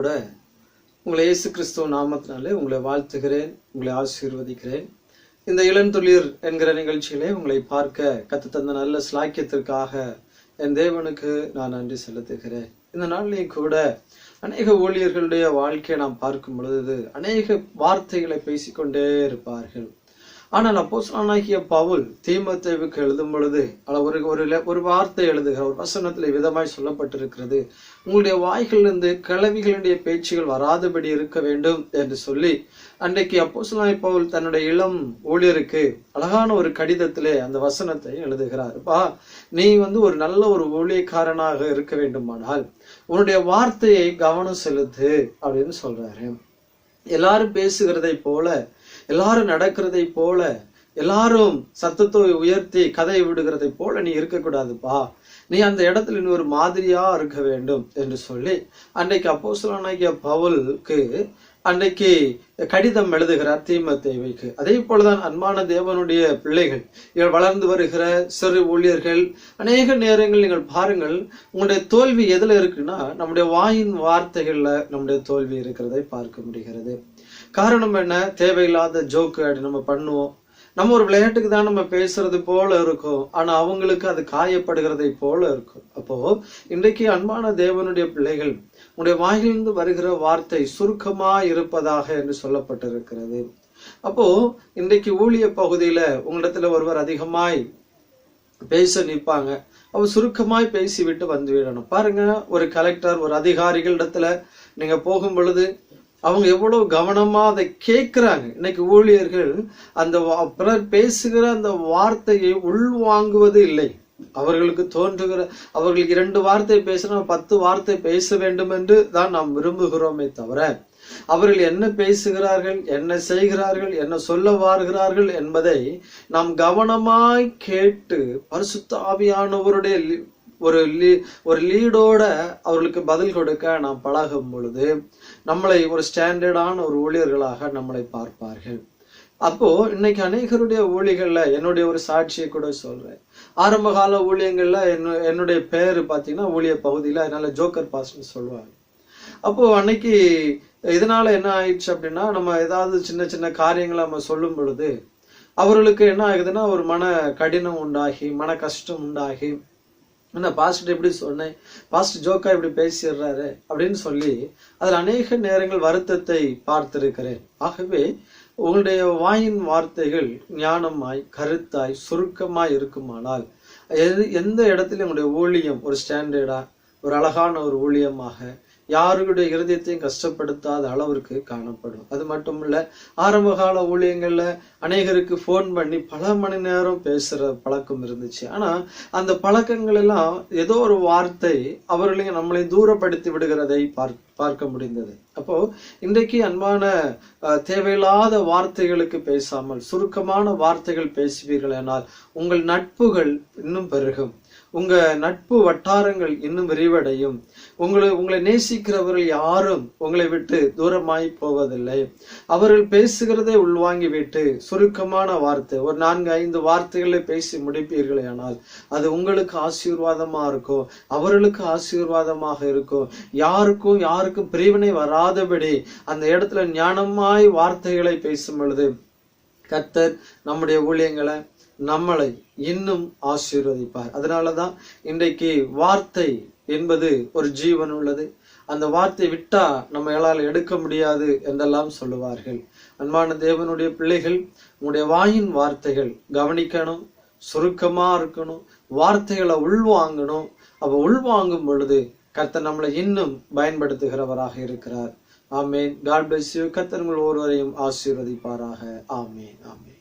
கூட உங்களை இயேசு கிறிஸ்துவ நாமத்தினாலே உங்களை வாழ்த்துகிறேன், உங்களை ஆசீர்வதிக்கிறேன். இந்த இளந்துளிர் என்கிற நிகழ்ச்சியிலே உங்களை பார்க்க கத்து தந்த நல்ல ஸ்லாக்கியத்திற்காக என் தேவனுக்கு நான் நன்றி செலுத்துகிறேன். இந்த நாளிலேயும் கூட அநேக ஊழியர்களுடைய வாழ்க்கையை நாம் பார்க்கும் பொழுது அநேக வார்த்தைகளை பேசிக்கொண்டே இருப்பார்கள். ஆனால் அப்போஸ்தலனாகிய பவுல் தீமோத்தேயுவுக்கு எழுதும் பொழுது ஒரு வார்த்தை எழுதுகிற ஒரு வசனத்தில் விதமாய் சொல்லப்பட்டிருக்கிறது, உங்களுடைய வாய்களிலிருந்து கிழவிகளுடைய பேச்சுகள் வராதபடி இருக்க வேண்டும் என்று சொல்லி அன்றைக்கு அப்போஸ்தலனாகிய பவுல் தன்னுடைய இளம் ஊழியருக்கு அழகான ஒரு கடிதத்திலே அந்த வசனத்தை எழுதுகிறார். நீ ஒரு நல்ல ஒரு ஊழியக்காரனாக இருக்க வேண்டுமானால் உன்னுடைய வார்த்தையை கவனம் செலுத்து அப்படின்னு சொல்றாரு. எல்லாரும் பேசுகிறதை போல, எல்லாரும் நடக்கிறதை போல, எல்லாரும் சத்தத்தை உயர்த்தி கதையை விடுகிறதை போல நீ இருக்கக்கூடாதுப்பா. நீ அந்த இடத்துல நீ ஒரு மாதிரியா இருக்க வேண்டும் என்று சொல்லி அன்றைக்கு அப்போஸ்தலனாகிய பவுலுக்கு அன்றைக்கு கடிதம் எழுதுகிறார் தீமோத்தேயுவுக்கு. அதே போலதான் அன்பான தேவனுடைய பிள்ளைகள், இவள் வளர்ந்து வருகிற சிறு ஊழியர்கள், அநேக நேரங்கள் நீங்கள் பாருங்கள், உங்களுடைய தோல்வி எதுல இருக்குன்னா நம்முடைய வாயின் வார்த்தைகள்ல நம்முடைய தோல்வி இருக்கிறதை பார்க்க முடிகிறது. காரணம் என்ன? தேவையில்லாத ஜோக்கு அப்படி நம்ம பண்ணுவோம். நம்ம ஒரு விளையாட்டுக்கு தான் நம்ம பேசுறது போல இருக்கும், ஆனா அவங்களுக்கு அது காயப்படுகிறதை போல இருக்கும். அப்போ இன்றைக்கு அன்பான தேவனுடைய பிள்ளைகள், உங்களுடைய வாயிலிருந்து வருகிற வார்த்தை சுருக்கமா இருப்பதாக என்று சொல்லப்பட்டிருக்கிறது. அப்போ இன்றைக்கு ஊழிய பகுதியில உங்களிடத்துல ஒருவர் அதிகமாய் பேச நிற்பாங்க, அவர் சுருக்கமாய் பேசிவிட்டு வந்து விடணும். பாருங்க, ஒரு கலெக்டர், ஒரு அதிகாரிகளிடத்துல நீங்க போகும் பொழுது அவங்க எவ்வளவு கவனமா அதை கேட்கிறாங்க. இன்னைக்கு ஊழியர்கள் அந்த பிறர் பேசுகிற அந்த வார்த்தையை உள்வாங்குவது இல்லை. அவர்களுக்கு தோன்றுகிற, அவர்களுக்கு 2 வார்த்தை பேசினா 10 வார்த்தை பேச வேண்டும் என்று தான் நாம் விரும்புகிறோமே தவிர, அவர்கள் என்ன பேசுகிறார்கள், என்ன செய்கிறார்கள், என்ன சொல்ல வாருகிறார்கள் என்பதை நாம் கவனமாய் கேட்டு பரிசுத்த ஆவியானவருடைய ஒரு லீடோட அவர்களுக்கு பதில் கொடுக்க நாம் பழகும் பொழுது நம்மளை ஒரு ஸ்டாண்டர்டான ஒரு ஊழியர்களாக நம்மளை பார்ப்பார்கள். அப்போ இன்னைக்கு அநேகருடைய ஊழியர்கள்ல என்னுடைய ஒரு சாட்சியை கூட சொல்றேன். ஆரம்ப கால ஊழியங்கள்ல என்னுடைய பேரு பாத்தீங்கன்னா ஊழிய பகுதியில அதனால ஜோக்கர் பாஸ்ட்னு சொல்லுவாங்க. அப்போ அன்னைக்கு இதனால என்ன ஆயிடுச்சு அப்படின்னா, நம்ம ஏதாவது சின்ன சின்ன காரியங்களை நம்ம சொல்லும் பொழுது அவர்களுக்கு என்ன ஆகுதுன்னா ஒரு மன கடினம் உண்டாகி, மன கஷ்டம் உண்டாகி, என்ன பாஸ்டர் எப்படி சொன்னேன், பாஸ்டர் ஜோக்கா இப்படி பேசிடுறாரு அப்படின்னு சொல்லி அதில் அநேக நேரங்கள் வருத்தத்தை பார்த்திருக்கிறேன். ஆகவே உங்களுடைய வாயின் வார்த்தைகள் ஞானமாய், கருத்தாய், சுருக்கமாய் இருக்குமானால் எந்த இடத்துல உங்களுடைய ஊழியம் ஒரு ஸ்டாண்டர்டா, ஒரு அழகான ஒரு ஊழியமாக, யாருடைய இருதயத்தையும் கஷ்டப்படுத்தாத அளவிற்கு காணப்படும். அது மட்டும் இல்ல, ஆரம்ப கால ஊழியங்கள்ல அநேகருக்கு போன் பண்ணி பல மணி நேரம் பேசுற பழக்கம் இருந்துச்சு. ஆனா அந்த பழக்கங்கள் எல்லாம் ஏதோ ஒரு வார்த்தை அவர்களையும் நம்மளையும் தூரப்படுத்தி விடுகிறதை பார்க்க முடிந்தது. அப்போ இன்றைக்கு அன்பான தேவையில்லாத வார்த்தைகளுக்கு பேசாமல் சுருக்கமான வார்த்தைகள் பேசுவீர்கள் ஆனால் உங்கள் நட்புகள் இன்னும் பெருகும், உங்க நட்பு வட்டாரங்கள் இன்னும் விரிவடையும். உங்களை நேசிக்கிறவர்கள் யாரும் உங்களை விட்டு தூரமாய் போவதில்லை. அவர்கள் பேசுகிறதை உள்வாங்கி விட்டு சுருக்கமான வார்த்தை ஒரு 4-5 வார்த்தைகளை பேசி முடிப்பீர்களே ஆனால் அது உங்களுக்கு ஆசீர்வாதமா இருக்கும், அவர்களுக்கு ஆசீர்வாதமாக இருக்கும். யாருக்கும் பிரிவினை வராதபடி அந்த இடத்துல ஞானமாய் வார்த்தைகளை பேசும் பொழுது கர்த்தர் நம்முடைய ஊழியங்களை, நம்மளை இன்னும் ஆசீர்வதிப்பார். அதனாலதான் இன்றைக்கு வார்த்தை என்பது ஒரு ஜீவன் உள்ளது. அந்த வார்த்தை விட்டா நம்மளால் எடுக்க முடியாது என்றெல்லாம் சொல்லுவார்கள். அன்பான தேவனுடைய பிள்ளைகள், உங்களுடைய வாயின் வார்த்தைகள் கவனிக்கணும், சுருக்கமா இருக்கணும், வார்த்தைகளை உள்வாங்கணும். அப்ப உள்வாங்கும் பொழுது கர்த்தர் நம்மளை இன்னும் பயன்படுத்துகிறவராக இருக்கிறார். ஆமேன். God bless you. கர்த்தர் உங்கள் ஒருவரையும் ஆசீர்வதிப்பாராக. ஆமேன், ஆமேன்.